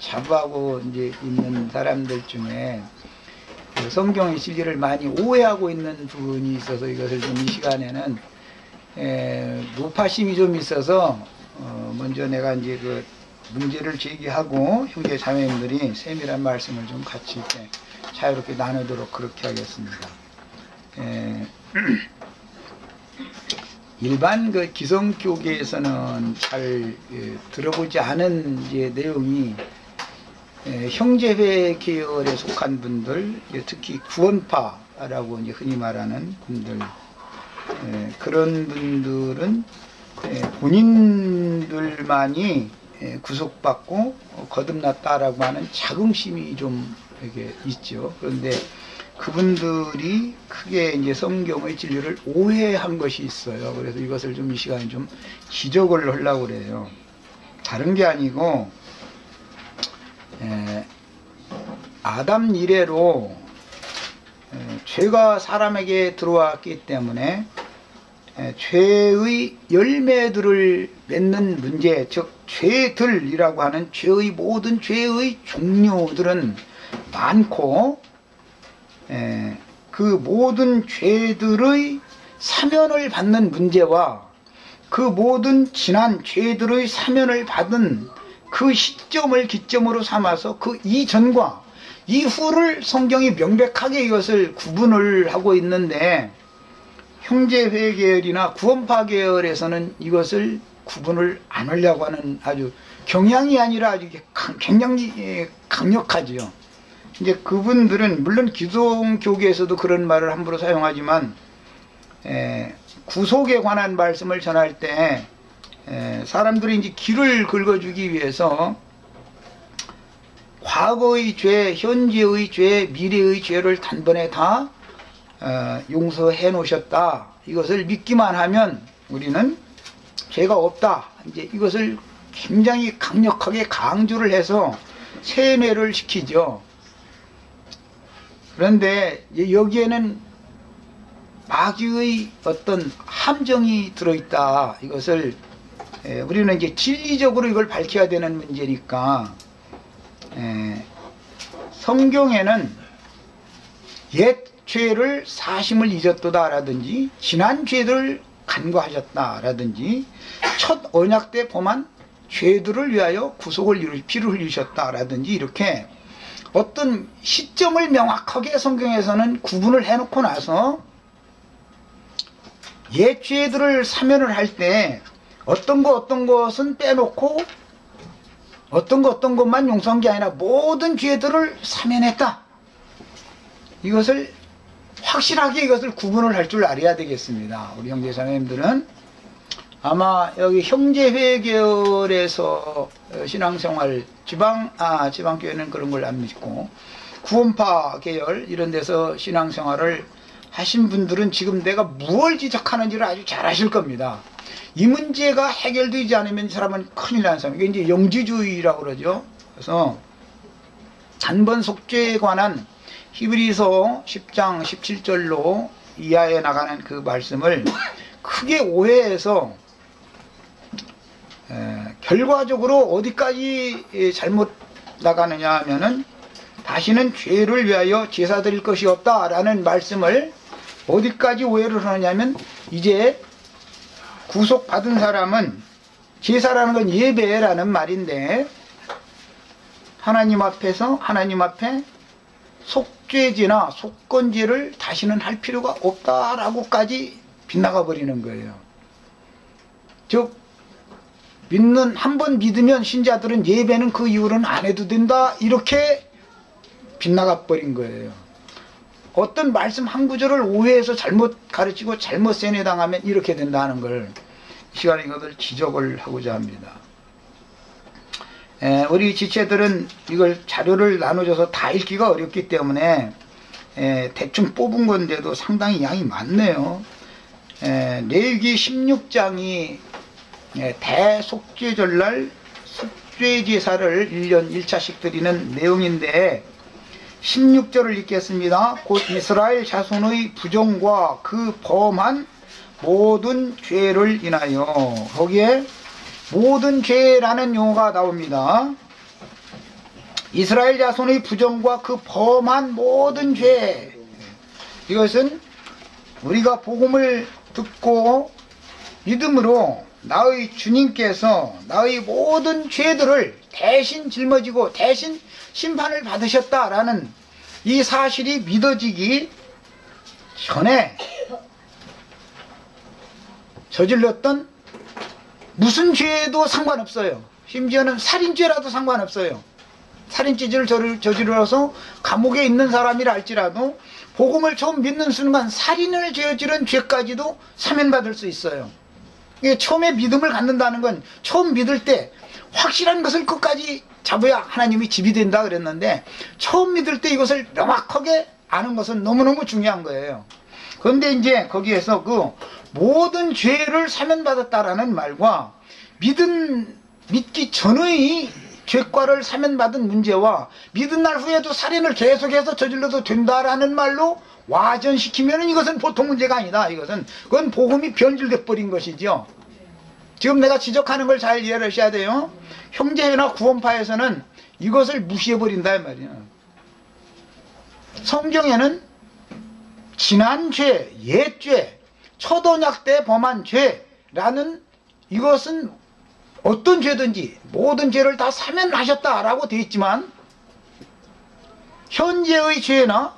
자부하고 이제 있는 사람들 중에 그 성경의 진리를 많이 오해하고 있는 부분이 있어서 이것을 좀 이 시간에는 노파심이 좀 있어서 먼저 내가 이제 그 문제를 제기하고 형제 자매님들이 세밀한 말씀을 좀 같이 이렇게 자유롭게 나누도록 그렇게 하겠습니다. 일반 그 기성교계에서는 잘 들어보지 않은 이제 내용이 형제회 계열에 속한 분들, 특히 구원파라고 이제 흔히 말하는 분들, 그런 분들은 본인들만이 구속받고 거듭났다라고 하는 자긍심이 좀 이렇게 있죠. 그런데 그분들이 크게 이제 성경의 진리를 오해한 것이 있어요. 그래서 이것을 좀 이 시간에 좀 지적을 하려고 그래요. 다른 게 아니고, 아담 이래로 죄가 사람에게 들어왔기 때문에 죄의 열매들을 맺는 문제, 즉 죄들이라고 하는 죄의 모든 죄의 종류들은 많고, 그 모든 죄들의 사면을 받는 문제와 그 모든 지난 죄들의 사면을 받은 그 시점을 기점으로 삼아서 그 이전과 이후를 성경이 명백하게 이것을 구분을 하고 있는데, 형제회 계열이나 구원파 계열에서는 이것을 구분을 안 하려고 하는 아주 경향이 아니라 아주 굉장히 강력하지요. 이제 그분들은 물론 기성교계에서도 그런 말을 함부로 사용하지만, 구속에 관한 말씀을 전할 때 사람들이 이제 길을 긁어주기 위해서 과거의 죄, 현재의 죄, 미래의 죄를 단번에 다 용서해 놓으셨다. 이것을 믿기만 하면 우리는 죄가 없다. 이제 이것을 굉장히 강력하게 강조를 해서 세뇌를 시키죠. 그런데 여기에는 마귀의 어떤 함정이 들어있다. 이것을 우리는 이제 진리적으로 이걸 밝혀야 되는 문제니까, 성경에는 옛 죄를 사심을 잊었도다 라든지 지난 죄들을 간과하셨다 라든지 첫 언약 때 범한 죄들을 위하여 구속을 피를 흘리셨다 라든지 이렇게 어떤 시점을 명확하게 성경에서는 구분을 해놓고 나서 옛 죄들을 사면을 할 때 어떤 것은 빼놓고 어떤 것만 용서한 게 아니라 모든 죄들을 사면했다. 이것을 확실하게 이것을 구분을 할 줄 알아야 되겠습니다. 우리 형제 자매님들은 아마 여기 형제회 계열에서 신앙생활 지방교회는 그런 걸 안 믿고 구원파 계열 이런 데서 신앙생활을 하신 분들은 지금 내가 무엇을 지적하는지를 아주 잘 아실 겁니다. 이 문제가 해결되지 않으면 이 사람은 큰일 나는 사람. 이게 이제 영지주의라고 그러죠. 그래서 단번 속죄에 관한 히브리서 10장 17절로 이하에 나가는 그 말씀을 크게 오해해서 결과적으로 어디까지 잘못 나가느냐 하면은 다시는 죄를 위하여 제사 드릴 것이 없다 라는 말씀을 어디까지 오해를 하느냐면, 이제 구속받은 사람은 제사라는 건 예배라는 말인데 하나님 앞에서 하나님 앞에 속죄제나 속건제를 다시는 할 필요가 없다라고까지 빗나가 버리는 거예요. 즉 한 번 믿으면 신자들은 예배는 그 이후로는 안 해도 된다 이렇게 빗나가 버린 거예요. 어떤 말씀 한 구절을 오해해서 잘못 가르치고 잘못 세뇌당하면 이렇게 된다는 걸 이 시간에 이것을 지적을 하고자 합니다. 우리 지체들은 이걸 자료를 나눠줘서 다 읽기가 어렵기 때문에 대충 뽑은 건데도 상당히 양이 많네요. 레위기 16장이 대속죄절날 속죄제사를 1년 1차씩 드리는 내용인데 16절을 읽겠습니다. 곧 이스라엘 자손의 부정과 그 범한 모든 죄를 인하여, 거기에 모든 죄라는 용어가 나옵니다. 이스라엘 자손의 부정과 그 범한 모든 죄, 이것은 우리가 복음을 듣고 믿음으로 나의 주님께서 나의 모든 죄들을 대신 짊어지고 대신 심판을 받으셨다라는 이 사실이 믿어지기 전에 저질렀던 무슨 죄도 상관없어요. 심지어는 살인죄라도 상관없어요. 살인죄를 저질러서 감옥에 있는 사람이라 할지라도 복음을 처음 믿는 순간 살인을 저지른 죄까지도 사면받을 수 있어요. 이게 처음에 믿음을 갖는다는 건 처음 믿을 때 확실한 것을 끝까지 잡아야 하나님이 집이 된다 그랬는데, 처음 믿을 때 이것을 명확하게 아는 것은 너무너무 중요한 거예요. 그런데 이제 거기에서 그 모든 죄를 사면받았다라는 말과 믿기 전의 죄과를 사면받은 문제와 믿은 날 후에도 살인을 계속해서 저질러도 된다라는 말로 와전시키면 이것은 보통 문제가 아니다. 그건 복음이 변질돼 버린 것이죠. 지금 내가 지적하는 걸 잘 이해를 하셔야 돼요. 형제회나 구원파에서는 이것을 무시해버린다 이 말이야. 성경에는 지난죄, 옛죄, 첫 언약 때 범한 죄라는, 이것은 어떤 죄든지 모든 죄를 다 사면하셨다라고 되어 있지만, 현재의 죄나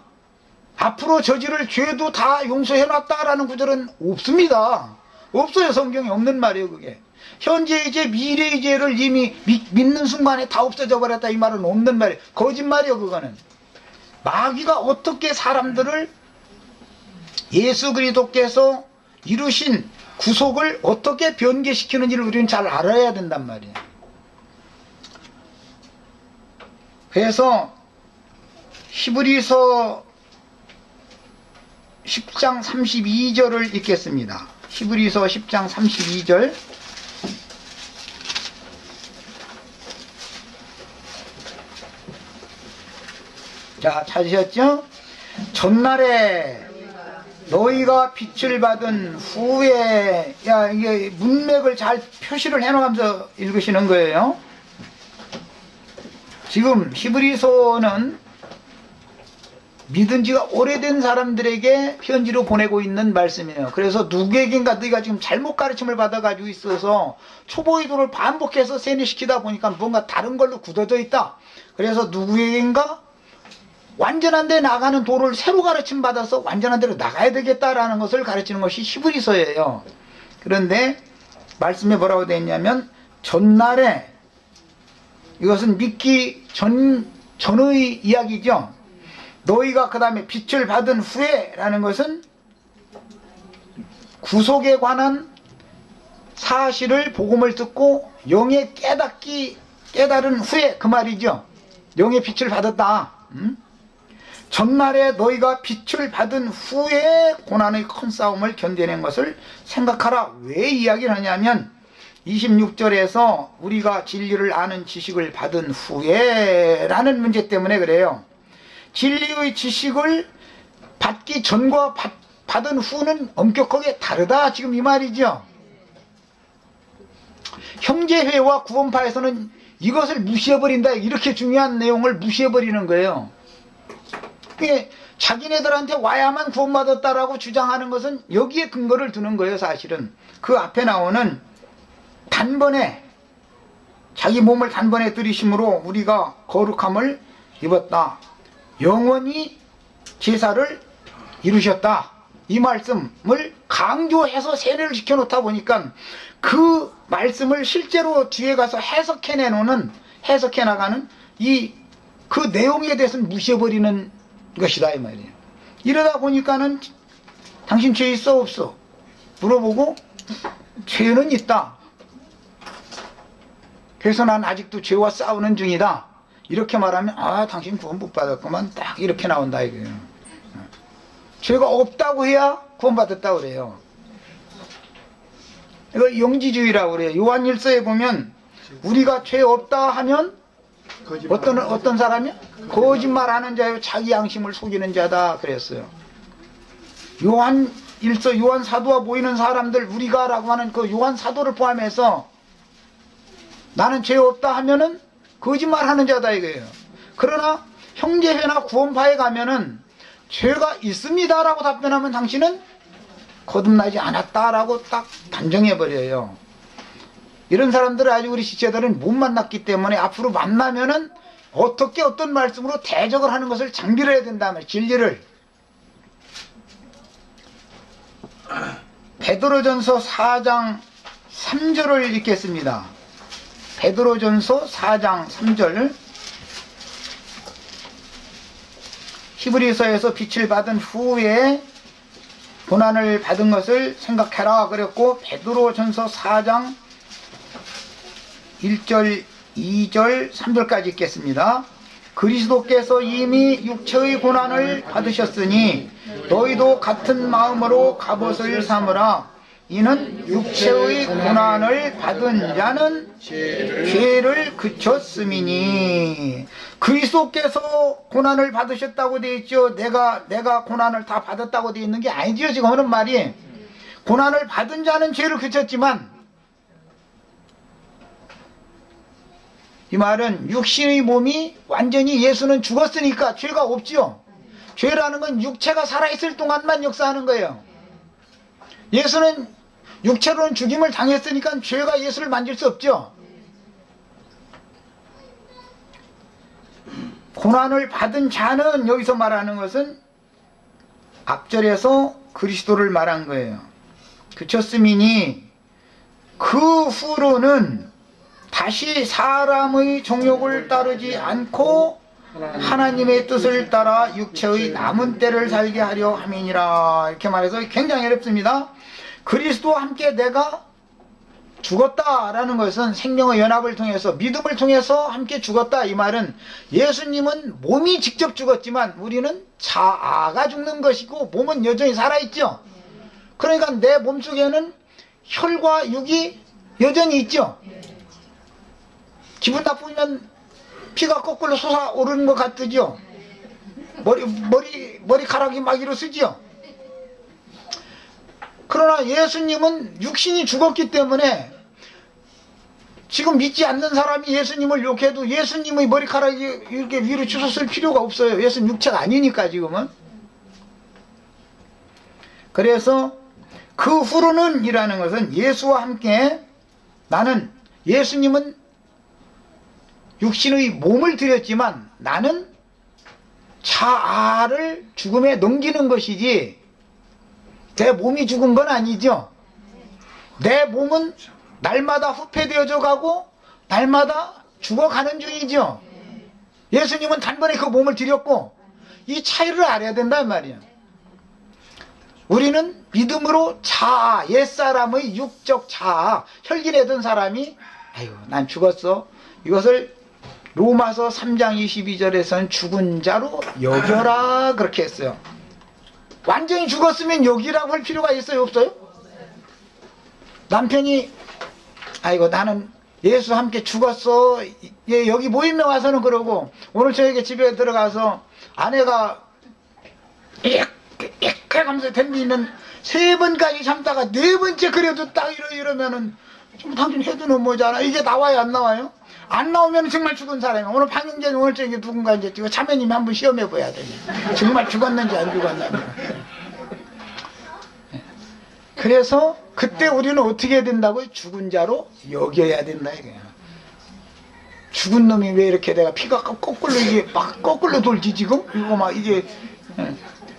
앞으로 저지를 죄도 다 용서해놨다라는 구절은 없습니다. 없어요. 성경에 없는 말이에요. 그게 현재의 죄, 미래의 죄를 이미 믿는 순간에 다 없어져 버렸다 이 말은 없는 말이에요. 거짓말이에요. 그거는 마귀가 어떻게 사람들을 예수 그리스도께서 이루신 구속을 어떻게 변개시키는지를 우리는 잘 알아야 된단 말이에요. 그래서 히브리서 10장 32절을 읽겠습니다. 히브리서 10장 32절. 자, 찾으셨죠? 전날에 너희가 빛을 받은 후에, 이게 문맥을 잘 표시를 해놓으면서 읽으시는 거예요. 지금 히브리서는 믿은 지가 오래된 사람들에게 편지로 보내고 있는 말씀이에요. 그래서 누구에겐가 너희가 지금 잘못 가르침을 받아가지고 있어서 초보의 도를 반복해서 세뇌시키다 보니까 뭔가 다른 걸로 굳어져 있다. 그래서 누구에겐가 완전한 데 나가는 도를 새로 가르침 받아서 완전한 데로 나가야 되겠다라는 것을 가르치는 것이 히브리서예요. 그런데 말씀에 뭐라고 되어 있냐면, 전날에, 이것은 믿기 전의 이야기죠. 너희가 그 다음에 빛을 받은 후에 라는 것은 구속에 관한 사실을, 복음을 듣고 영의 깨달은 후에 그 말이죠. 영의 빛을 받았다. 전날에 너희가 빛을 받은 후에 고난의 큰 싸움을 견뎌낸 것을 생각하라. 왜 이야기를 하냐면 26절에서 우리가 진리를 아는 지식을 받은 후에 라는 문제 때문에 그래요. 진리의 지식을 받기 전과 받은 후는 엄격하게 다르다, 지금 이 말이죠. 형제회와 구원파에서는 이것을 무시해버린다, 이렇게 중요한 내용을 무시해버리는 거예요. 그게 자기네들한테 와야만 구원받았다라고 주장하는 것은 여기에 근거를 두는 거예요. 사실은 그 앞에 나오는 단번에, 자기 몸을 단번에 들이심으로 우리가 거룩함을 입었다, 영원히 제사를 이루셨다, 이 말씀을 강조해서 세뇌를 시켜놓다 보니까 그 말씀을 실제로 뒤에 가서 해석해 나가는 그 내용에 대해서는 무시해버리는 것이다 이 말이에요. 이러다 보니까는 당신 죄 있어 없어 물어보고 죄는 있다, 그래서 난 아직도 죄와 싸우는 중이다, 이렇게 말하면 당신 구원 못 받았구만, 딱 이렇게 나온다 이거예요. 죄가 없다고 해야 구원받았다고 그래요. 이거 영지주의라고 그래요. 요한일서에 보면 우리가 죄 없다 하면 어떤 사람이야? 거짓말하는 자요, 자기 양심을 속이는 자다 그랬어요. 요한일서, 요한 사도와 모이는 사람들, 우리가 라고 하는 그 요한 사도를 포함해서 나는 죄 없다 하면은 거짓말하는 자다 이거예요. 그러나 형제회나 구원파에 가면은 죄가 있습니다라고 답변하면 당신은 거듭나지 않았다라고 딱 단정해버려요. 이런 사람들을 아직 우리 지체들은 못 만났기 때문에 앞으로 만나면은 어떻게 어떤 말씀으로 대적을 하는 것을 장비를 해야 된다면 진리를. 베드로전서 4장 3절을 읽겠습니다. 베드로전서 4장 3절. 히브리서에서 빛을 받은 후에 고난을 받은 것을 생각해라 그랬고, 베드로전서 4장 1절, 2절, 3절까지 읽겠습니다. 그리스도께서 이미 육체의 고난을 받으셨으니 너희도 같은 마음으로 갑옷을 삼으라. 이는 육체의 고난을 받은 자는 죄를 그쳤음이니. 그리스도께서 고난을 받으셨다고 되어 있죠. 내가 고난을 다 받았다고 되어 있는 게 아니죠. 지금 하는 말이, 고난을 받은 자는 죄를 그쳤지만, 이 말은 육신의 몸이 완전히, 예수는 죽었으니까 죄가 없죠. 죄라는 건 육체가 살아있을 동안만 역사하는 거예요. 예수는 육체로는 죽임을 당했으니까 죄가 예수를 만질 수 없죠. 고난을 받은 자는, 여기서 말하는 것은 앞절에서 그리스도를 말한 거예요. 그쳤음이니 그 후로는 다시 사람의 정욕을 따르지 않고 하나님의 뜻을 따라 육체의 남은 때를 살게 하려 함이니라. 이렇게 말해서 굉장히 어렵습니다. 그리스도와 함께 내가 죽었다라는 것은 생명의 연합을 통해서, 믿음을 통해서 함께 죽었다. 이 말은 예수님은 몸이 직접 죽었지만 우리는 자아가 죽는 것이고 몸은 여전히 살아있죠. 그러니까 내 몸속에는 혈과 육이 여전히 있죠. 기분 나쁘면 피가 거꾸로 솟아오르는 것 같으죠. 머리카락이 막 일어서죠. 그러나 예수님은 육신이 죽었기 때문에 지금 믿지 않는 사람이 예수님을 욕해도 예수님의 머리카락이 이렇게 위로 치솟을 필요가 없어요. 예수는 육체가 아니니까 지금은. 그래서 그 후로는 이라는 것은 예수와 함께, 나는, 예수님은 육신의 몸을 드렸지만 나는 자아를 죽음에 넘기는 것이지 내 몸이 죽은 건 아니죠. 내 몸은 날마다 후패되어져 가고 날마다 죽어가는 중이죠. 예수님은 단번에 그 몸을 드렸고, 이 차이를 알아야 된다 이 말이야. 우리는 믿음으로 자아, 옛사람의 육적 자아, 혈기내던 사람이 아유 난 죽었어, 이것을 로마서 3장 22절에서는 죽은 자로 여겨라 그렇게 했어요. 완전히 죽었으면 여기라고 할 필요가 있어요, 없어요? 남편이 아이고 나는 예수 함께 죽었어, 예, 여기 모임에 와서는 그러고, 오늘 저녁에 집에 들어가서 아내가 이렇게 하면서 덤비는 3번까지 참다가 4번째 그래도 딱 이러면은 좀 당신 해도 너무하잖아. 이게 나와요 안 나와요? 안 나오면 정말 죽은 사람이야. 오늘 방영제는 오늘 저녁에 누군가 이제 자매님이 한번 시험해 봐야 돼. 정말 죽었는지 안 죽었는지. 그래서 그때 우리는 어떻게 해야 된다고요? 죽은 자로 여겨야 된다 이거야. 죽은 놈이 왜 이렇게 내가 피가 거꾸로 이게 막 거꾸로 돌지 지금? 이거 막 이게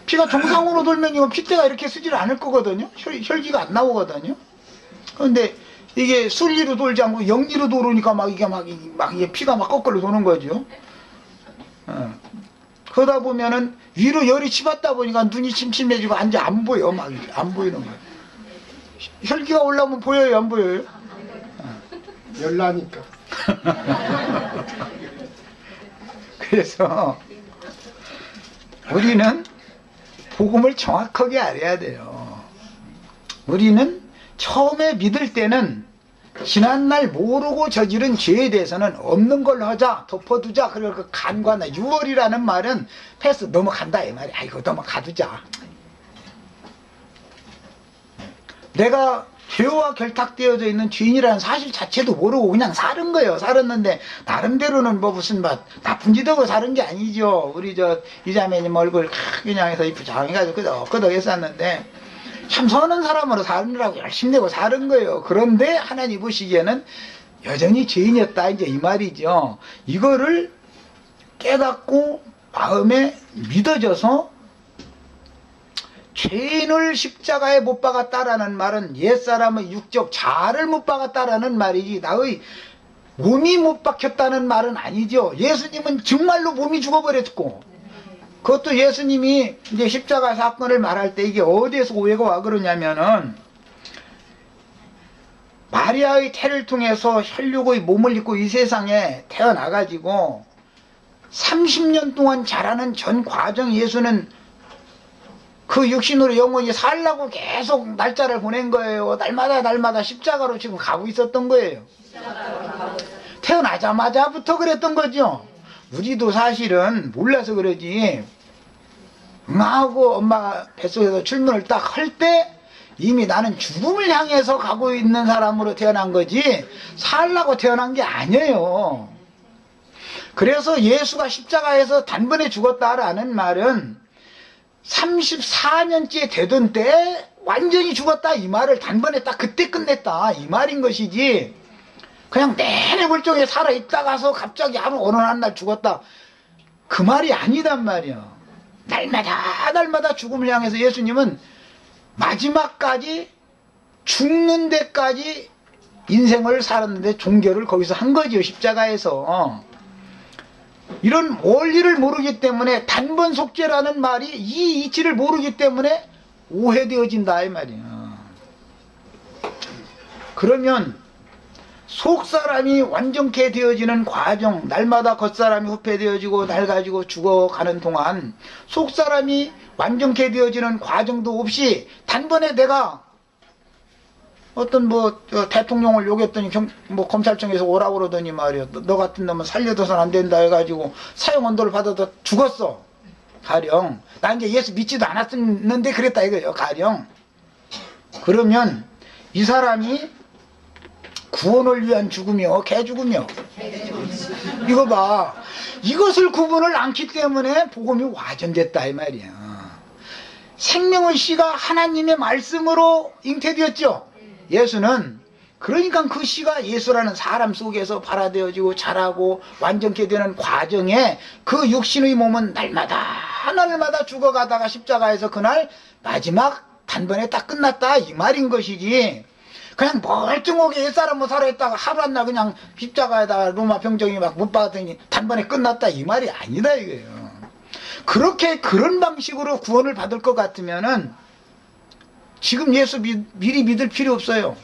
피가 정상으로 돌면 이거 핏대가 이렇게 쓰질 않을 거거든요. 혈기가 안 나오거든요. 그런데 이게 순리로 돌지 않고 영리로 돌으니까 막 이게 피가 막 거꾸로 도는 거죠. 그러다 보면은 위로 열이 치받다 보니까 눈이 침침해지고 완전 안 보여. 막 안 보이는 거예요. 혈기가 올라오면 보여요, 안 보여요? 열나니까. 그래서 우리는 복음을 정확하게 알아야 돼요. 우리는 처음에 믿을 때는 지난날 모르고 저지른 죄에 대해서는 없는 걸로 하자, 덮어두자. 그리고 그 간과나 유월이라는 말은 패스 넘어간다 이 말이야. 아이고 넘어가두자. 내가 죄와 결탁되어져 있는 죄인이라는 사실 자체도 모르고 그냥 사는 거예요. 살았는데 나름대로는 뭐 무슨 막 나쁜 짓 하고 사는 게 아니죠. 우리 저 이자매님 얼굴 그냥 해서 이쁘장해가지고 끄덕끄덕 했었는데 참 선한 사람으로 사느라고 열심히 내고 사는 거예요. 그런데 하나님 보시기에는 여전히 죄인이었다 이제 이 말이죠. 이거를 깨닫고 마음에 믿어져서 죄인을 십자가에 못 박았다라는 말은 옛사람의 육적 자아를 못 박았다라는 말이지 나의 몸이 못 박혔다는 말은 아니죠. 예수님은 정말로 몸이 죽어버렸고 그것도 예수님이 이제 십자가 사건을 말할 때 이게 어디에서 오해가 와 그러냐면은 마리아의 태를 통해서 혈육의 몸을 입고 이 세상에 태어나가지고 30년 동안 자라는 전 과정 예수는 그 육신으로 영원히 살라고 계속 날짜를 보낸 거예요. 날마다 십자가로 지금 가고 있었던 거예요. 태어나자마자부터 그랬던 거죠. 우리도 사실은 몰라서 그러지 응하고 엄마가 뱃속에서 출문을 딱 할 때 이미 나는 죽음을 향해서 가고 있는 사람으로 태어난 거지 살라고 태어난 게 아니에요. 그래서 예수가 십자가에서 단번에 죽었다라는 말은 34년째 되던 때 완전히 죽었다 이 말을 단번에 딱 그때 끝냈다 이 말인 것이지 그냥 내내 멀쩡히 살아있다가서 갑자기 어느 날 죽었다 그 말이 아니단 말이야. 날마다 죽음을 향해서 예수님은 마지막까지 죽는 데까지 인생을 살았는데 종교를 거기서 한 거지요. 십자가에서. 이런 원리를 모르기 때문에 단번 속죄라는 말이 이 이치를 모르기 때문에 오해되어진다 이 말이야. 그러면 속사람이 완전케 되어지는 과정, 날마다 겉사람이 후패되어지고 낡아지고 죽어가는 동안 속사람이 완전케 되어지는 과정도 없이 단번에 내가 어떤 대통령을 욕했더니 검찰청에서 오라고 그러더니 말이야. 너 같은 놈은 살려둬선 안 된다 해가지고 사형언도를 받아도 죽었어. 가령. 나 이제 예수 믿지도 않았는데 그랬다 이거예요. 가령. 그러면 이 사람이 구원을 위한 죽음이요? 개죽음이요? 이거 봐. 이것을 구분을 않기 때문에 복음이 와전됐다 이 말이야. 생명의 씨가 하나님의 말씀으로 잉태되었죠. 예수는 그러니까 그 씨가 예수라는 사람 속에서 발화되어지고 자라고 완전케 되는 과정에 그 육신의 몸은 날마다 죽어가다가 십자가에서 그날 마지막 단번에 딱 끝났다 이 말인 것이지 그냥 멀쩡하게 옛사람으로 살아있다가 하루 한 날 그냥 십자가에다가 로마 병정이 막 못 박았더니 단번에 끝났다 이 말이 아니다 이거예요. 그렇게 그런 방식으로 구원을 받을 것 같으면은 지금 예수 미리 믿을 필요 없어요.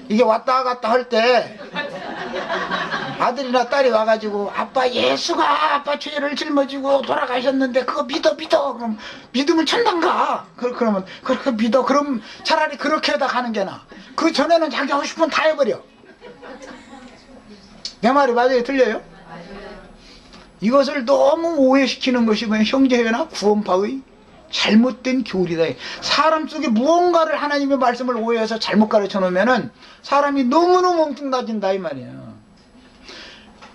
이게 왔다 갔다 할 때 아들이나 딸이 와가지고 아빠 예수가 아빠 죄를 짊어지고 돌아가셨는데 그거 믿어 그럼 믿으면 천당가 그러면 그렇게 믿어 그럼 차라리 그렇게 하다 가는 게 나아. 그 전에는 자기 하고 싶으면 다 해버려. 내 말이 맞아요 틀려요? 이것을 너무 오해시키는 것이 뭐야 형제회나 구원파의 잘못된 교리다. 사람 속에 무언가를 하나님의 말씀을 오해해서 잘못 가르쳐 놓으면은 사람이 너무너무 엉뚱해진다 이 말이에요.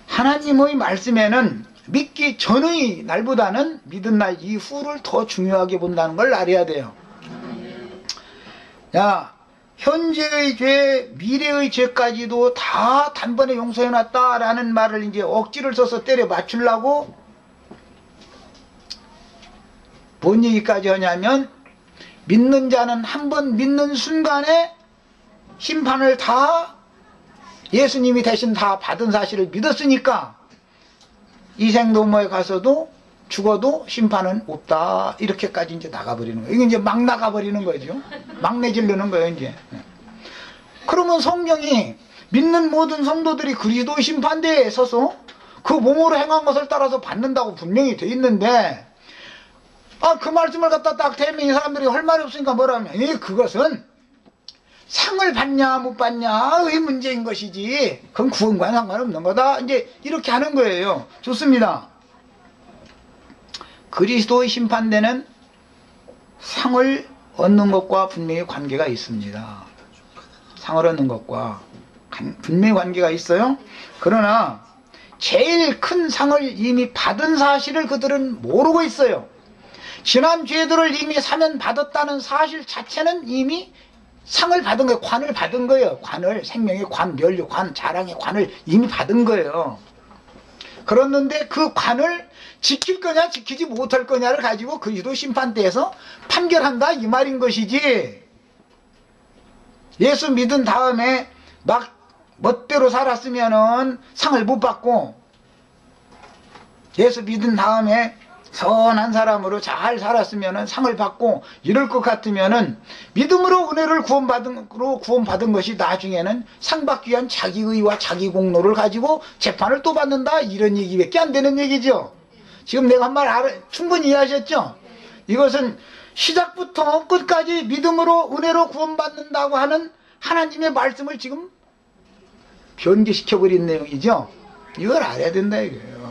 하나님의 말씀에는 믿기 전의 날보다는 믿은 날 이후를 더 중요하게 본다는 걸 알아야 돼요. 야, 현재의 죄, 미래의 죄까지도 다 단번에 용서해놨다라는 말을 이제 억지를 써서 때려 맞추려고 뭔 얘기까지 하냐면 믿는 자는 한 번 믿는 순간에 심판을 다 예수님이 대신 다 받은 사실을 믿었으니까 이 생도모에 가서도 죽어도 심판은 없다 이렇게까지 이제 나가버리는 거예요. 이게 이제 막 나가버리는 거죠. 막 내지르는 거예요 이제. 그러면 성경이 믿는 모든 성도들이 그리스도의 심판대에 서서 그 몸으로 행한 것을 따라서 받는다고 분명히 돼 있는데 그 말씀을 갖다 딱 대면 이 사람들이 할 말이 없으니까 뭐라 하면 그것은 상을 받냐 못 받냐의 문제인 것이지 그건 구원과는 상관없는 거다 이제 이렇게 하는 거예요. 좋습니다. 그리스도의 심판대는 상을 얻는 것과 분명히 관계가 있습니다. 상을 얻는 것과 분명히 관계가 있어요. 그러나 제일 큰 상을 이미 받은 사실을 그들은 모르고 있어요. 지난 죄들을 이미 사면 받았다는 사실 자체는 이미 상을 받은 거예요. 관을 받은 거예요. 관을, 생명의 관, 멸류 관, 자랑의 관을 이미 받은 거예요. 그랬는데 그 관을 지킬 거냐 지키지 못할 거냐를 가지고 그리스도 심판대에서 판결한다 이 말인 것이지, 예수 믿은 다음에 막 멋대로 살았으면은 상을 못 받고, 예수 믿은 다음에 선한 사람으로 잘 살았으면은 상을 받고 이럴 것 같으면은 믿음으로 은혜를 구원받은 것이 나중에는 상 받기 위한 자기 의와 자기 공로를 가지고 재판을 또 받는다 이런 얘기밖에 안 되는 얘기죠. 지금 내가 한 말 충분히 이해하셨죠? 이것은 시작부터 끝까지 믿음으로 은혜로 구원받는다고 하는 하나님의 말씀을 지금 변개시켜버린 내용이죠. 이걸 알아야 된다 이거예요.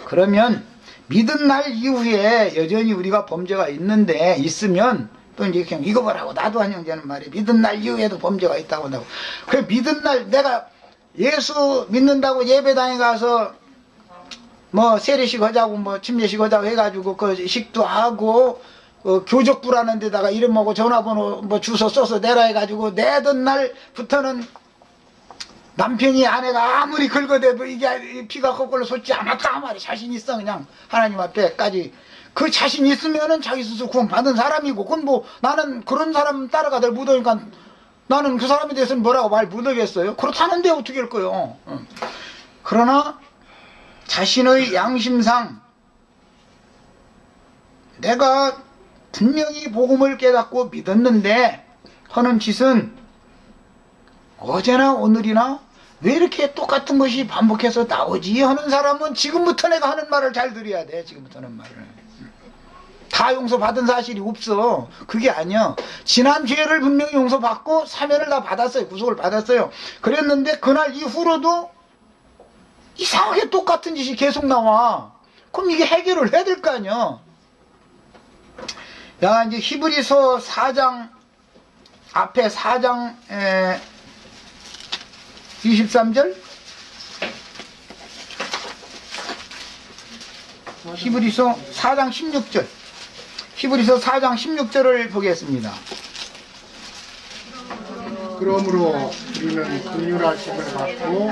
그러면 믿은 날 이후에 여전히 우리가 범죄가 있으면 또 이제 그냥 이거 보라고 나도 한 형제는 말이에요. 믿은 날 이후에도 범죄가 있다고 한다고. 그 믿은 날 내가 예수 믿는다고 예배당에 가서 뭐 세례식 하자고 뭐 침례식 하자고 해가지고 그 식도 하고 교적부라는 데다가 이름하고 전화번호 뭐 주소 써서 내라 해가지고 내던 날부터는 남편이 아내가 아무리 긁어대도 이게 피가 거꾸로 솟지 않았다 말이 자신 있어. 그냥 하나님 앞에까지 그 자신 있으면은 자기 스스로 구원 받은 사람이고, 그건 뭐 나는 그런 사람 따라가들 못하니까 나는 그 사람에 대해서는 뭐라고 말 못하겠어요. 그렇다는데 어떻게 할 거예요. 그러나 자신의 양심상 내가 분명히 복음을 깨닫고 믿었는데 하는 짓은 어제나 오늘이나 왜 이렇게 똑같은 것이 반복해서 나오지 하는 사람은 지금부터 내가 하는 말을 잘 들어야 돼. 지금부터는 말을 다 용서받은 사실이 없어. 그게 아니야. 지난 죄를 분명히 용서받고 사면을 다 받았어요. 구속을 받았어요. 그랬는데 그날 이후로도 이상하게 똑같은 짓이 계속 나와. 그럼 이게 해결을 해야 될 거 아니야. 야, 이제 히브리서 4장 앞에 4장 23절, 히브리서 4장 16절, 히브리서 4장 16절을 보겠습니다. 그러므로 우리는 긍휼하심을 받고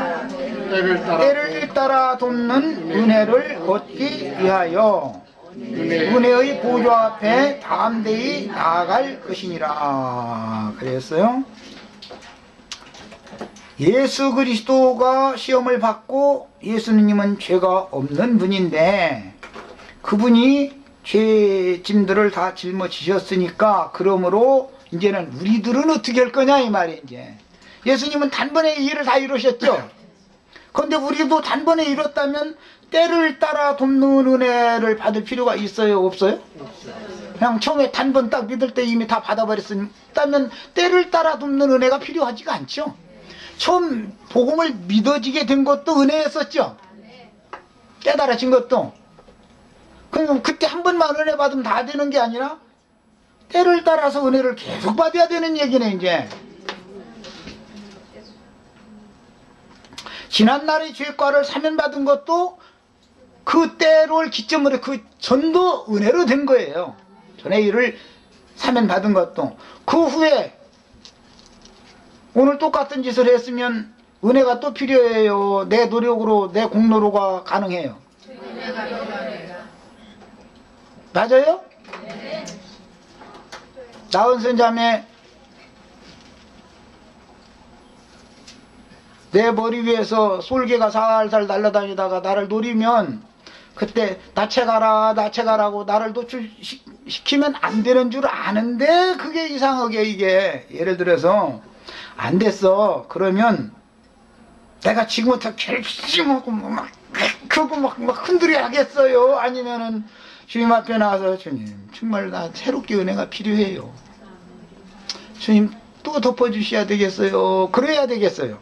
때를 따라 돕는 은혜를 얻기 위하여 은혜의 보좌 앞에 담대히 나아갈 것이니라 그랬어요. 예수 그리스도가 시험을 받고, 예수님은 죄가 없는 분인데 그분이 죄짐들을 다 짊어지셨으니까 그러므로 이제는 우리들은 어떻게 할 거냐 이 말이에요. 이제 예수님은 단번에 이 일을 다 이루셨죠. 그런데 우리도 단번에 이뤘다면 때를 따라 돕는 은혜를 받을 필요가 있어요 없어요? 그냥 처음에 단번 딱 믿을 때 이미 다 받아버렸다면 때를 따라 돕는 은혜가 필요하지가 않죠. 처음 복음을 믿어지게 된 것도 은혜였었죠. 깨달아진 것도. 그럼 그때 한 번만 은혜 받으면 다 되는 게 아니라 때를 따라서 은혜를 계속 받아야 되는 얘기네. 이제 지난날의 죄과를 사면받은 것도 그 때를 기점으로 그 전도 은혜로 된 거예요. 전의 일을 사면받은 것도. 그 후에 오늘 똑같은 짓을 했으면 은혜가 또 필요해요? 내 노력으로, 내 공로로가 가능해요? 맞아요? 나은선 자매, 내 머리 위에서 솔개가 살살 날아다니다가 나를 노리면 그때 나체 가라고 나를 노출시키면 안 되는 줄 아는데 그게 이상하게 이게 예를 들어서 안 됐어. 그러면 내가 지금부터 결심하고 막 흔들어야겠어요? 아니면은 주님 앞에 나와서 주님 정말 나 새롭게 은혜가 필요해요. 주님 또 덮어주셔야 되겠어요. 그래야 되겠어요.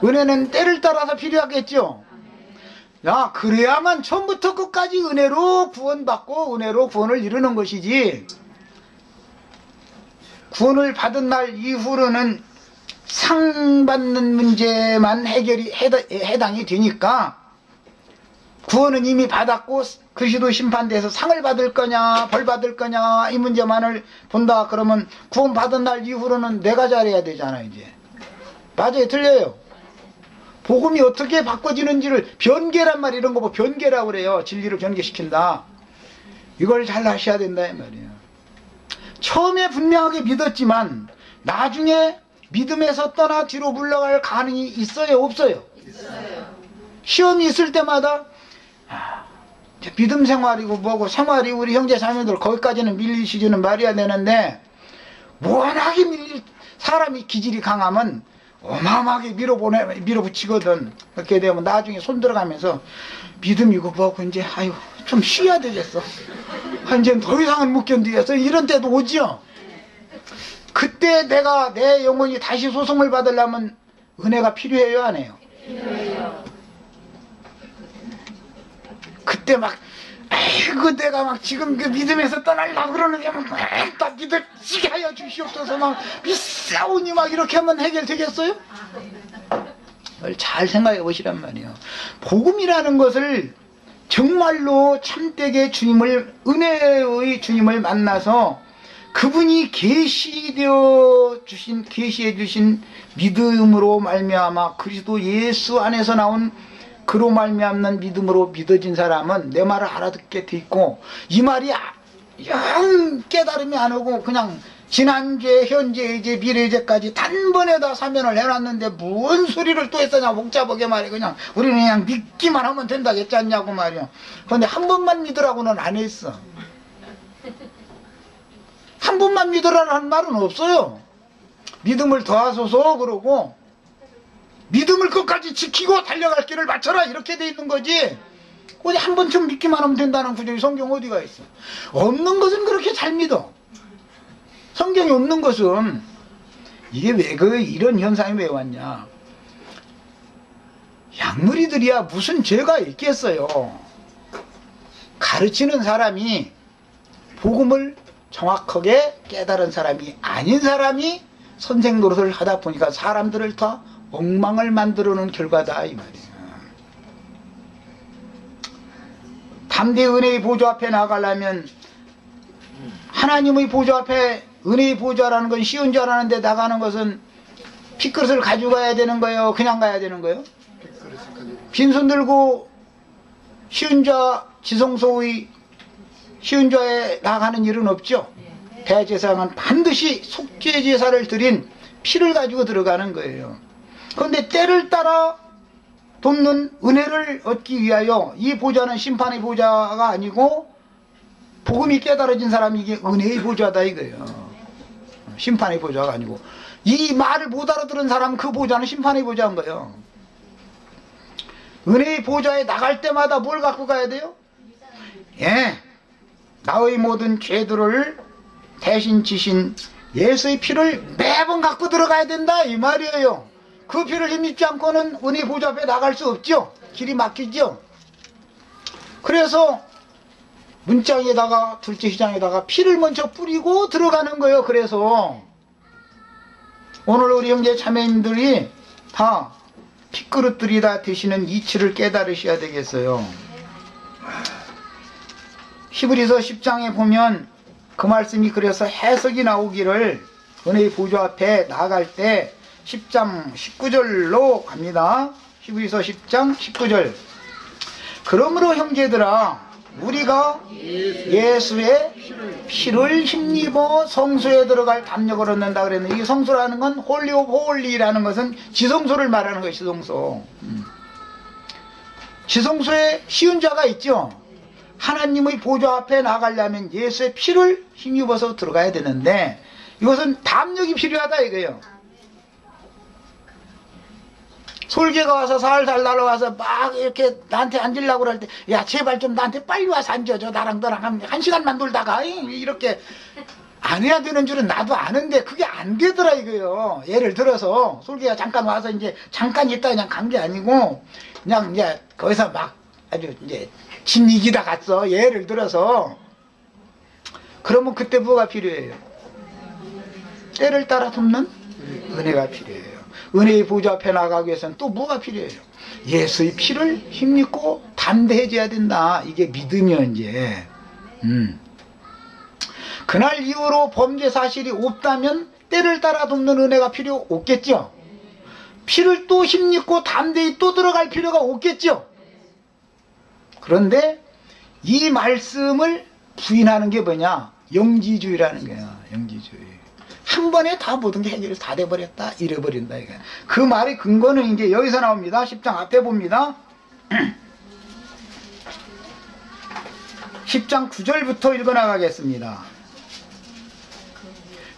은혜는 때를 따라서 필요하겠죠. 야, 그래야만 처음부터 끝까지 은혜로 구원받고 은혜로 구원을 이루는 것이지. 구원을 받은 날 이후로는 상 받는 문제만 해당이 되니까, 구원은 이미 받았고 그리스도 심판대에서 상을 받을 거냐 벌 받을 거냐 이 문제만을 본다 그러면, 구원 받은 날 이후로는 내가 잘해야 되잖아. 이제 맞아요, 틀려요? 복음이 어떻게 바꿔지는지를, 변개란 말, 이런 거 뭐 변개라고 그래요. 진리를 변개시킨다. 이걸 잘 하셔야 된다 이 말이에요. 처음에 분명하게 믿었지만 나중에 믿음에서 떠나 뒤로 물러갈 가능이 있어요, 없어요? 있어요. 시험이 있을 때마다 믿음 생활이고 뭐고 생활이, 우리 형제 자매들 거기까지는 밀리시지는 말해야 되는데, 워낙에 사람이 기질이 강하면 어마어마하게 밀어붙이거든. 그렇게 되면 나중에 손 들어가면서 믿음이고 뭐고 이제 아유 좀 쉬어야 되겠어, 이제 더 이상은 못 견디겠어, 이런 때도 오지요. 그때 내가 내 영혼이 다시 소송을 받으려면 은혜가 필요해요, 안 해요? 필요해요. 그때 막 아이고 내가 막 지금 그 믿음에서 떠나려고 그러는데 막 믿을지게 하여 주시옵소서 막 싸우니 막 이렇게 하면 해결되겠어요? 그걸 잘 생각해 보시란 말이에요. 복음이라는 것을 정말로 참되게 주님을, 은혜의 주님을 만나서 그분이 계시해 주신 믿음으로 말미암아 그리스도 예수 안에서 나온 그로 말미암는 믿음으로 믿어진 사람은 내 말을 알아듣게 돼 있고, 이 말이 영 깨달음이 안 오고 그냥 지난죄, 현재, 이제 미래죄까지 단번에 다 사면을 해놨는데 뭔 소리를 또 했었냐, 복잡하게 말이야. 그냥 우리는 그냥 믿기만 하면 된다 했지 않냐고 말이야. 그런데 한 번만 믿으라고는 안 했어. 한 번만 믿으라는 말은 없어요. 믿음을 더하소서 그러고, 믿음을 끝까지 지키고 달려갈 길을 맞춰라, 이렇게 돼 있는 거지. 어디 한 번쯤 믿기만 하면 된다는 구절이 성경 어디가 있어? 없는 것은 그렇게 잘 믿어. 성경이 없는 것은, 이게 왜 이런 현상이 왜 왔냐, 양무리들이야 무슨 죄가 있겠어요. 가르치는 사람이, 복음을 정확하게 깨달은 사람이 아닌 사람이 선생 노릇을 하다 보니까 사람들을 다 엉망을 만들어 놓은 결과다 이 말이에요. 담대 은혜의 보좌 앞에 나가려면, 하나님의 보좌 앞에, 은혜의 보좌라는 건 쉬운 줄 알았는데 나가는 것은 핏그릇을 가지고 가야 되는 거예요, 그냥 가야 되는 거예요? 빈손 들고 시은좌 지성소의 시은좌에 나가는 일은 없죠. 대제사장은 반드시 속죄제사를 드린 피를 가지고 들어가는 거예요. 그런데 때를 따라 돕는 은혜를 얻기 위하여, 이 보좌는 심판의 보좌가 아니고 복음이 깨달아진 사람이 이게 은혜의 보좌다 이거예요. 심판의 보좌가 아니고, 이 말을 못 알아들은 사람, 그 보좌는 심판의 보좌인 거예요. 은혜의 보좌에 나갈 때마다 뭘 갖고 가야 돼요? 예, 나의 모든 죄들을 대신 지신 예수의 피를 매번 갖고 들어가야 된다 이 말이에요. 그 피를 힘입지 않고는 은혜 보좌 앞에 나갈 수 없죠. 길이 막히죠. 그래서 문장에다가, 둘째 시장에다가 피를 먼저 뿌리고 들어가는 거예요. 그래서 오늘 우리 형제 자매님들이 다 핏그릇들이 다 되시는 이치를 깨달으셔야 되겠어요. 히브리서 10장에 보면 그 말씀이 그래서 해석이 나오기를, 은혜의 보좌 앞에 나아갈 때 10장 19절로 갑니다. 히브리서 10장 19절. 그러므로 형제들아, 우리가 예수의 피를 힘입어 성소에 들어갈 담력을 얻는다 그랬는데, 이 성소라는 건 홀리 오브 홀리라는 것은 지성소를 말하는 거예요. 지성소. 지성소에 쉬운 자가 있죠. 하나님의 보좌 앞에 나가려면 예수의 피를 힘입어서 들어가야 되는데, 이것은 담력이 필요하다 이거예요. 솔개가 와서 살살 날아와서 막 이렇게 나한테 앉으려고 그럴 때, 야 제발 좀 나한테 빨리 와서 앉아줘, 나랑 너랑 한 시간만 놀다가, 이렇게 안 해야 되는 줄은 나도 아는데 그게 안 되더라 이거예요. 예를 들어서 솔개가 잠깐 와서 이제 잠깐 있다 그냥 간 게 아니고, 그냥 이제 거기서 막 아주 이제 진 이기다 갔어. 예를 들어서. 그러면 그때 뭐가 필요해요? 때를 따라 돕는 은혜가 필요해요. 은혜의 보좌 앞에 나가기 위해서는 또 뭐가 필요해요? 예수의 피를 힘입고 담대해져야 된다. 이게 믿으면 이제 그날 이후로 범죄 사실이 없다면 때를 따라 돕는 은혜가 필요 없겠죠. 피를 또 힘입고 담대히 또 들어갈 필요가 없겠죠. 그런데 이 말씀을 부인하는 게 뭐냐? 영지주의라는 거야. 영지주의. 한 번에 다 모든 게 해결이 다 돼버렸다. 이래버린다. 이거. 그 말의 근거는 이제 여기서 나옵니다. 10장 앞에 봅니다. 10장 9절부터 읽어나가겠습니다.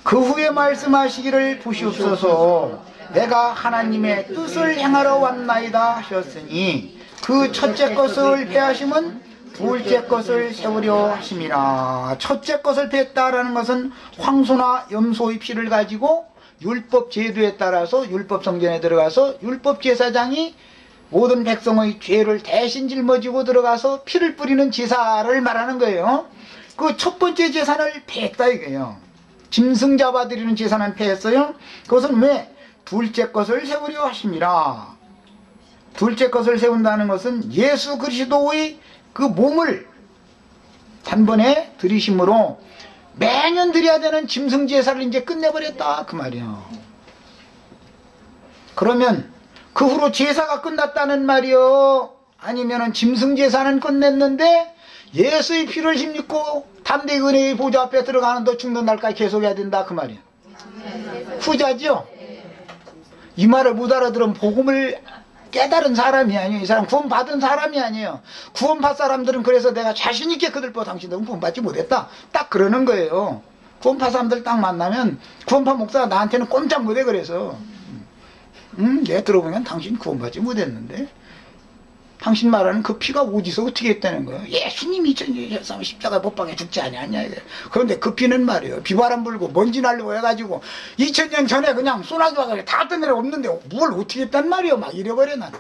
그 후에 말씀하시기를 보시옵소서. 내가 하나님의 뜻을 행하러 왔나이다 하셨으니 그 첫째 것을 폐하심은 둘째 것을 세우려 하심이라. 첫째 것을 폐했다라는 것은 황소나 염소의 피를 가지고 율법 제도에 따라서 율법 성전에 들어가서 율법 제사장이 모든 백성의 죄를 대신 짊어지고 들어가서 피를 뿌리는 제사를 말하는 거예요. 그 첫 번째 제사를 폐했다 이거예요. 짐승 잡아드리는 제사는 폐했어요. 그것은 왜? 둘째 것을 세우려 하심이라. 둘째 것을 세운다는 것은 예수 그리스도의 그 몸을 단번에 들이심으로 매년 드려야 되는 짐승 제사를 이제 끝내버렸다 그 말이야. 그러면 그 후로 제사가 끝났다는 말이요? 아니면은 짐승 제사는 끝냈는데 예수의 피를 힘입고 담대히 은혜의 보좌 앞에 들어가는 더 죽는 날까지 계속해야 된다 그 말이야. 후자죠? 이 말을 못 알아들으면 복음을 깨달은 사람이 아니에요. 이 사람 구원받은 사람이 아니에요. 구원받은 사람들은 그래서 내가 자신있게 그들보다 당신들은 구원받지 못했다. 딱 그러는 거예요. 구원받은 사람들 딱 만나면 구원받은 목사가 나한테는 꼼짝 못해 그래서 내가 들어보면 당신 구원받지 못했는데 당신 말하는 그 피가 어디서 어떻게 했다는 거예요. 예수님이 2000년 십자가에 못 박혀 죽지 않았냐 이게. 그런데 그 피는 말이에요. 비바람 불고 먼지 날리고 해가지고 2000년 전에 그냥 소나기 와서 다 뜬 애가 없는데 뭘 어떻게 했단 말이에요. 막 이래버려 나는.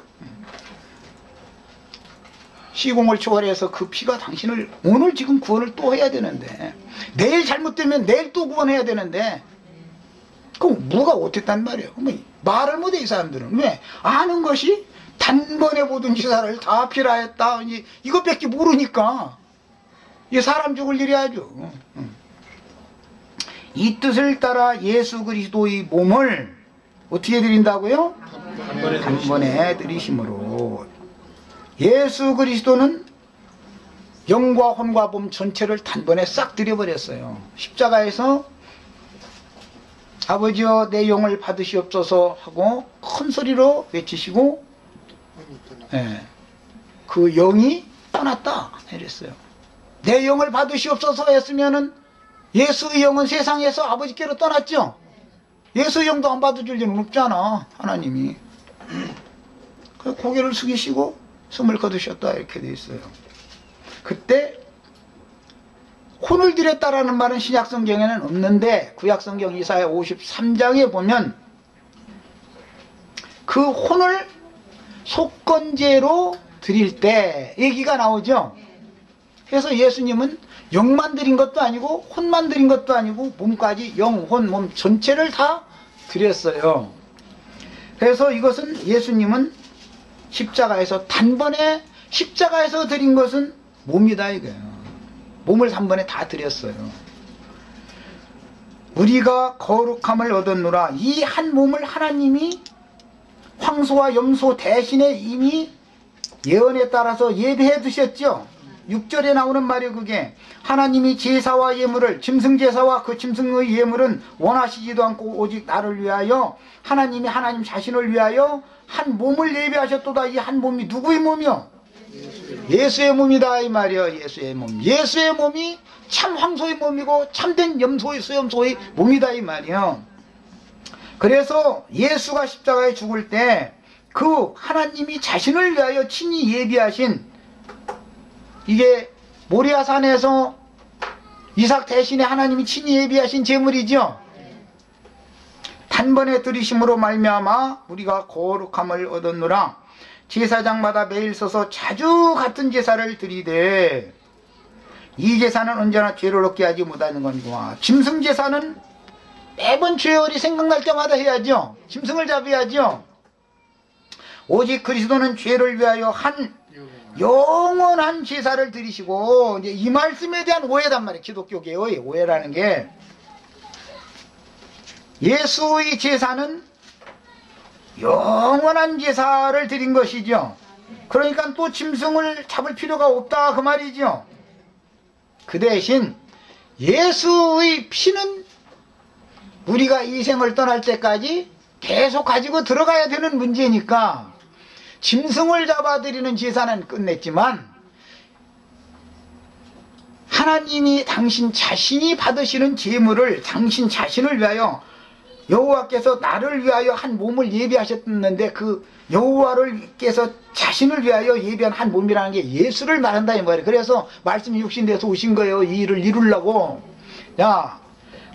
시공을 초월해서 그 피가 당신을 오늘 지금 구원을 또 해야 되는데 내일 잘못되면 내일 또 구원해야 되는데 그럼 뭐가 어땠단 말이에요. 말을 못해 이 사람들은. 왜? 아는 것이 단번에 모든 제사를 다 피라했다. 이것밖에 모르니까. 이 사람 죽을 일이 아주. 이 뜻을 따라 예수 그리스도의 몸을 어떻게 드린다고요? 단번에 드리심으로. 예수 그리스도는 영과 혼과 몸 전체를 단번에 싹 드려버렸어요. 십자가에서 아버지여 내 영을 받으시옵소서 하고 큰 소리로 외치시고 네, 그 영이 떠났다 이랬어요. 내 영을 받으시옵소서 했으면은 예수의 영은 세상에서 아버지께로 떠났죠. 예수의 영도 안 받아줄 일은 없잖아 하나님이. 고개를 숙이시고 숨을 거두셨다 이렇게 돼 있어요. 그때 혼을 드렸다라는 말은 신약성경에는 없는데 구약성경 이사야 53장에 보면 그 혼을 속건제로 드릴 때 얘기가 나오죠. 그래서 예수님은 영만 드린 것도 아니고 혼만 드린 것도 아니고 몸까지 영, 혼, 몸 전체를 다 드렸어요. 그래서 이것은 예수님은 십자가에서 단번에 십자가에서 드린 것은 몸이다 이거예요. 몸을 단번에 다 드렸어요. 우리가 거룩함을 얻었노라. 이 한 몸을 하나님이 황소와 염소 대신에 이미 예언에 따라서 예배해 두셨죠. 6절에 나오는 말이 그게 하나님이 제사와 예물을 짐승 제사와 그 짐승의 예물은 원하시지도 않고 오직 나를 위하여 하나님이 하나님 자신을 위하여 한 몸을 예배하셨도다. 이 한 몸이 누구의 몸이요? 예수의 몸이다 이 말이요. 예수의 몸. 예수의 몸이 참 황소의 몸이고 참된 염소의 수염소의 몸이다 이 말이요. 그래서 예수가 십자가에 죽을 때 그 하나님이 자신을 위하여 친히 예비하신 이게 모리아산에서 이삭 대신에 하나님이 친히 예비하신 제물이죠. 단번에 들이심으로 말미암아 우리가 거룩함을 얻었노라. 제사장마다 매일 서서 자주 같은 제사를 드리되 이 제사는 언제나 죄를 얻게 하지 못하는 거니와. 짐승 제사는 매번 죄열이 생각날 때마다 해야죠. 짐승을 잡아야죠. 오직 그리스도는 죄를 위하여 한 영원한 제사를 드리시고, 이제 이 말씀에 대한 오해단 말이에요. 기독교계의 오해라는 게, 예수의 제사는 영원한 제사를 드린 것이죠. 그러니까 또 짐승을 잡을 필요가 없다 그 말이죠. 그 대신 예수의 피는 우리가 이 생을 떠날 때까지 계속 가지고 들어가야 되는 문제니까, 짐승을 잡아드리는 제사는 끝냈지만 하나님이 당신 자신이 받으시는 제물을 당신 자신을 위하여, 여호와께서 나를 위하여 한 몸을 예비하셨는데 그 여호와께서 자신을 위하여 예비한 한 몸이라는 게 예수를 말한다 이 말이에요. 그래서 말씀이 육신돼서 오신 거예요. 이 일을 이루려고. 자,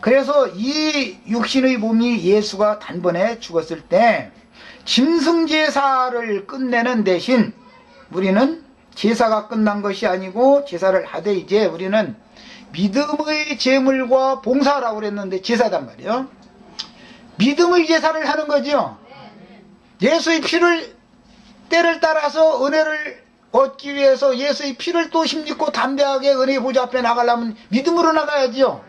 그래서 이 육신의 몸이 예수가 단번에 죽었을 때 짐승 제사를 끝내는 대신 우리는 제사가 끝난 것이 아니고, 제사를 하되 이제 우리는 믿음의 제물과 봉사라고 그랬는데 제사단 말이에요. 믿음의 제사를 하는 거죠. 예수의 피를, 때를 따라서 은혜를 얻기 위해서 예수의 피를 또 힘입고 담대하게 은혜의 보좌 앞에 나가려면 믿음으로 나가야죠.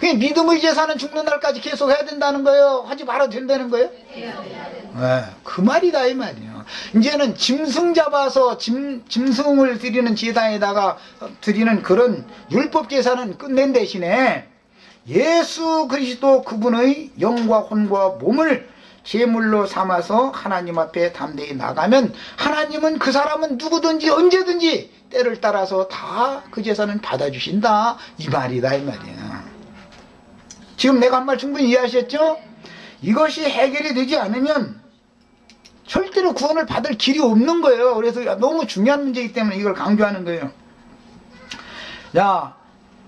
믿음의 제사는 죽는 날까지 계속 해야 된다는 거예요? 하지 말아도 된다는 거예요? 네, 그 말이다 이 말이에요. 이제는 짐승 잡아서 짐승을 드리는 제단에다가 드리는 그런 율법 제사는 끝낸 대신에 예수 그리스도 그분의 영과 혼과 몸을 제물로 삼아서 하나님 앞에 담대히 나가면 하나님은 그 사람은 누구든지 언제든지 때를 따라서 다 그 제사는 받아주신다 이 말이다 이 말이에요. 지금 내가 한 말 충분히 이해하셨죠? 이것이 해결이 되지 않으면 절대로 구원을 받을 길이 없는 거예요. 그래서 너무 중요한 문제이기 때문에 이걸 강조하는 거예요. 자,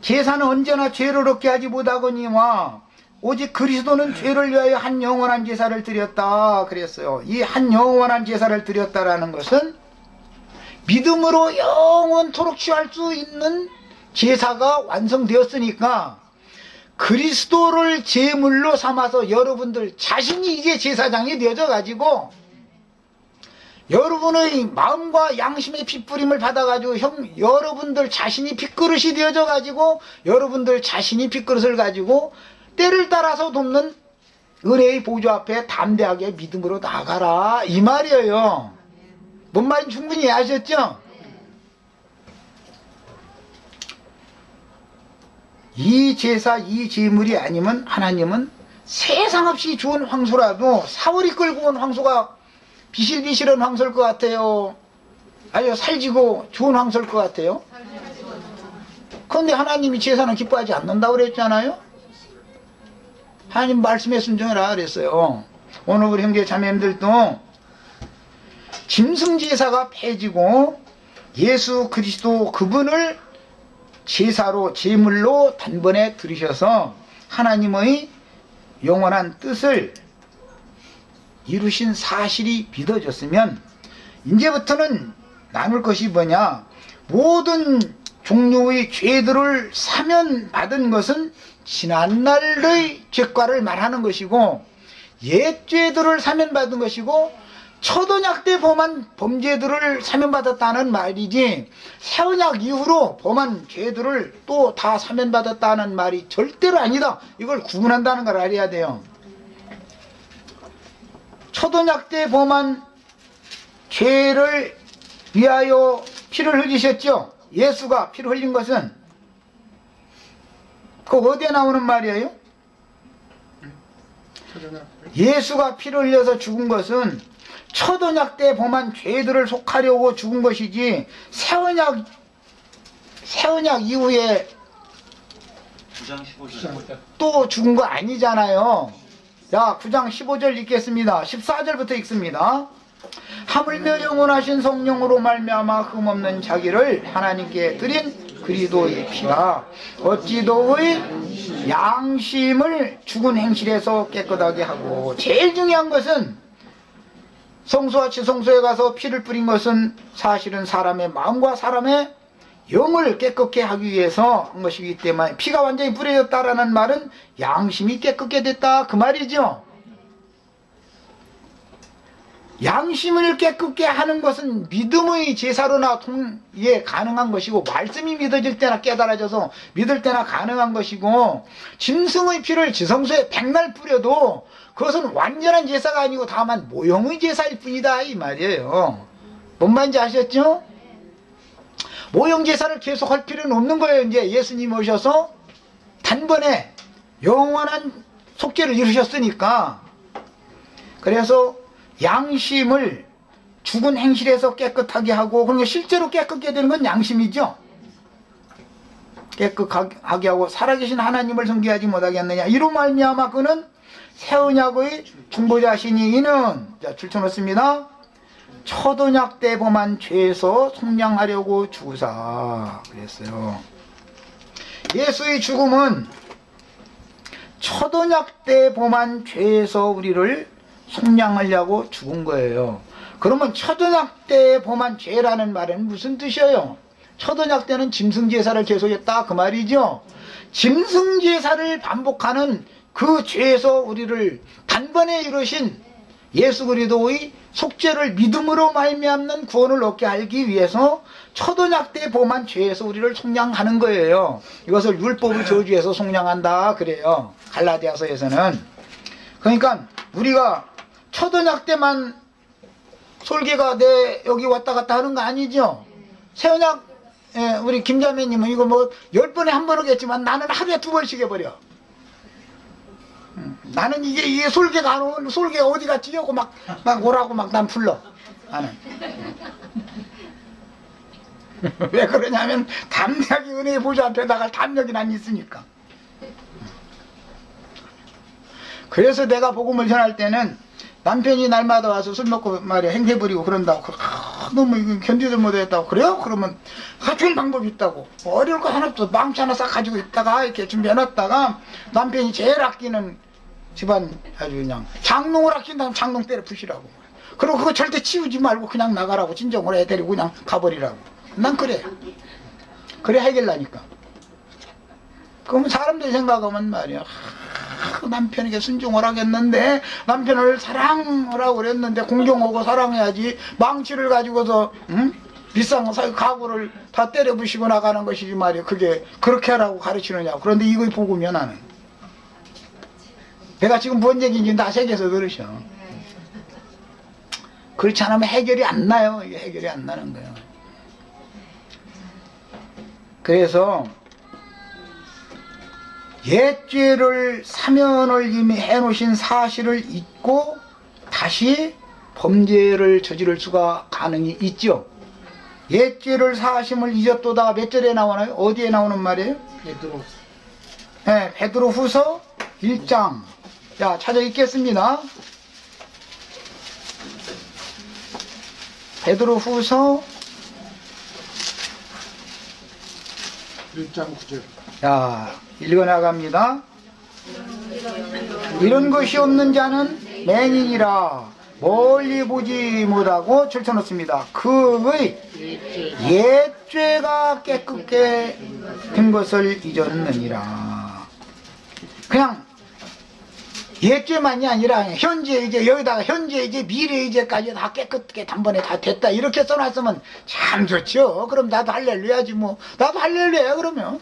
제사는 언제나 죄를 얻게 하지 못하거니와 오직 그리스도는 죄를 위하여 한 영원한 제사를 드렸다 그랬어요. 이 한 영원한 제사를 드렸다라는 것은 믿음으로 영원토록 취할 수 있는 제사가 완성되었으니까 그리스도를 제물로 삼아서 여러분들 자신이 이제 제사장이 되어져 가지고 여러분의 마음과 양심의 핏부림을 받아가지고 여러분들 자신이 핏그릇이 되어져 가지고 여러분들 자신이 핏그릇을 가지고 때를 따라서 돕는 은혜의 보좌 앞에 담대하게 믿음으로 나가라 이 말이에요. 뭔 말인지 충분히 아셨죠? 이 제사 이 제물이 아니면 하나님은 세상 없이 좋은 황소라도 사월이 끌고 온 황소가 비실비실한 황소일 것 같아요? 아니요 살지고 좋은 황소일 것 같아요? 그런데 하나님이 제사는 기뻐하지 않는다고 그랬잖아요. 하나님 말씀에 순종해라 그랬어요. 오늘 우리 형제 자매님들도 짐승 제사가 폐지고 예수 그리스도 그분을 제사로 제물로 단번에 들으셔서 하나님의 영원한 뜻을 이루신 사실이 믿어졌으면 이제부터는 남을 것이 뭐냐, 모든 종류의 죄들을 사면받은 것은 지난날의 죄과를 말하는 것이고 옛 죄들을 사면받은 것이고 첫 언약 때 범한 범죄들을 사면받았다는 말이지 새 언약 이후로 범한 죄들을 또 다 사면받았다는 말이 절대로 아니다. 이걸 구분한다는 걸 알아야 돼요. 첫 언약 때 범한 죄를 위하여 피를 흘리셨죠. 예수가 피를 흘린 것은 그거 어디에 나오는 말이에요? 예수가 피를 흘려서 죽은 것은 첫 언약 때 범한 죄들을 속하려고 죽은 것이지 새 언약 이후에 9장 15절 또 죽은 거 아니잖아요. 자, 9장 15절 읽겠습니다. 14절부터 읽습니다. 하물며 영원하신 성령으로 말미암아 흠없는 자기를 하나님께 드린 그리스도의 피가 어찌 너의 양심을 죽은 행실에서 깨끗하게 하고, 제일 중요한 것은 성소와 지성소에 가서 피를 뿌린 것은 사실은 사람의 마음과 사람의 영을 깨끗게 하기 위해서 한 것이기 때문에, 피가 완전히 뿌려졌다라는 말은 양심이 깨끗게 됐다 그 말이죠. 양심을 깨끗게 하는 것은 믿음의 제사로나 가능한 것이고, 말씀이 믿어질 때나 깨달아져서 믿을 때나 가능한 것이고, 짐승의 피를 지성소에 백날 뿌려도 그것은 완전한 제사가 아니고 다만 모형의 제사일 뿐이다 이 말이에요. 뭔 말인지 아셨죠? 모형 제사를 계속 할 필요는 없는 거예요. 이제 예수님 오셔서 단번에 영원한 속죄를 이루셨으니까. 그래서 양심을 죽은 행실에서 깨끗하게 하고, 그러니까 실제로 깨끗게 되는 건 양심이죠. 깨끗하게 하고 살아계신 하나님을 섬기하지 못하겠느냐, 이로 말미암아 그는 새 언약의 중보자시니 이는, 자 줄쳐놓습니다. 첫 언약 때 범한 죄에서 속량하려고 죽으사 그랬어요. 예수의 죽음은 첫 언약 때 범한 죄에서 우리를 속량하려고 죽은 거예요. 그러면 첫 언약 때 범한 죄라는 말은 무슨 뜻이에요? 첫 언약 때는 짐승제사를 계속했다 그 말이죠. 짐승제사를 반복하는 그 죄에서 우리를 단번에 이루신 예수 그리스도의 속죄를 믿음으로 말미암는 구원을 얻게 하기 위해서 첫 언약 때 범한 죄에서 우리를 속량하는 거예요. 이것을 율법의 저주에서 속량한다 그래요, 갈라디아서에서는. 그러니까 우리가 첫 언약 때만 솔개가 내 여기 왔다 갔다 하는 거 아니죠. 새 언약, 우리 김자매님은 이거 뭐 10번에 한 번 오겠지만 나는 하루에 2번씩 해버려. 나는 이게 솔개가 안 오면 솔개가 어디 갔지 하고 막 오라고 막 난 불러. 나는. 왜 그러냐면 담력이 은혜의 보좌 앞에 나갈 담력이 난 있으니까. 그래서 내가 복음을 전할 때는 남편이 날마다 와서 술 먹고 말이야 행세 부리고 그런다고, 너무 이거 견디지 못했다고. 그래요? 그러면 좋은 방법이 있다고. 어려울 거 하나 없어. 망치 하나 싹 가지고 있다가 이렇게 준비해놨다가, 남편이 제일 아끼는 집안 아주 그냥 장롱을 아낀다면 장롱 때려 부시라고. 그리고 그거 절대 치우지 말고 그냥 나가라고, 진정으로 애 데리고 그냥 가버리라고. 난 그래. 그래 해결나니까. 그러면 사람들이 생각하면 말이야, 남편에게 순종을 하겠는데, 남편을 사랑하라고 그랬는데 공경하고 사랑해야지, 망치를 가지고서 비싼 가구를 다 때려 부시고 나가는 것이지 말이야. 그게 그렇게 하라고 가르치느냐고. 그런데 이거 복음이야. 나는 내가 지금 뭔 얘기인지 다 새겨서 들으셔. 그렇지 않으면 해결이 안 나요. 이게 해결이 안 나는 거예요. 그래서 옛죄를 사면을 이미 해놓으신 사실을 잊고 다시 범죄를 저지를 수가 가능이 있죠. 옛죄를 사하심을 잊었도다 몇 절에 나오나요? 어디에 나오는 말이에요? 베드로. 네, 베드로 후서 1장. 자, 찾아 읽겠습니다. 베드로 후서 1장 9절. 자, 읽어나갑니다. 이런 것이 없는 자는 맹인이라 멀리 보지 못하고 줄쳐놓습니다. 그의 옛죄가 깨끗게 된 것을 잊었느니라. 그냥 옛죄만이 아니라 현재 이제 여기다가 현재 이제 미래 이제까지 다 깨끗게 단번에 다 됐다 이렇게 써놨으면 참 좋죠. 그럼 나도 할렐루야지 뭐. 나도 할렐루야 그러면.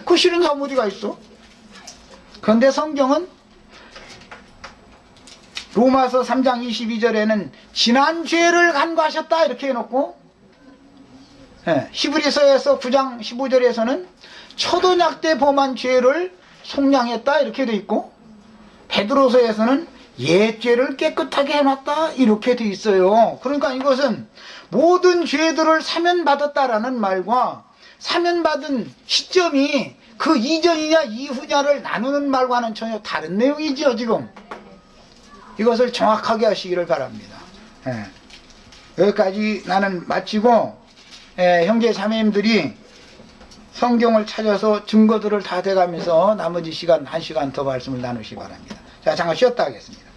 그 싫은 사람 어디가 있어? 그런데 성경은 로마서 3장 22절에는 지난 죄를 간과하셨다 이렇게 해놓고, 히브리서에서 9장 15절에서는 첫 언약 때 범한 죄를 속량했다 이렇게 돼 있고, 베드로서에서는 옛죄를 깨끗하게 해놨다 이렇게 돼 있어요. 그러니까 이것은 모든 죄들을 사면받았다라는 말과 사면받은 시점이 그 이전이냐 이후냐를 나누는 말과는 전혀 다른 내용이죠. 지금 이것을 정확하게 하시기를 바랍니다. 여기까지 나는 마치고, 형제 자매님들이 성경을 찾아서 증거들을 다 대가면서 나머지 시간 1시간 더 말씀을 나누시기 바랍니다. 자, 잠깐 쉬었다 하겠습니다.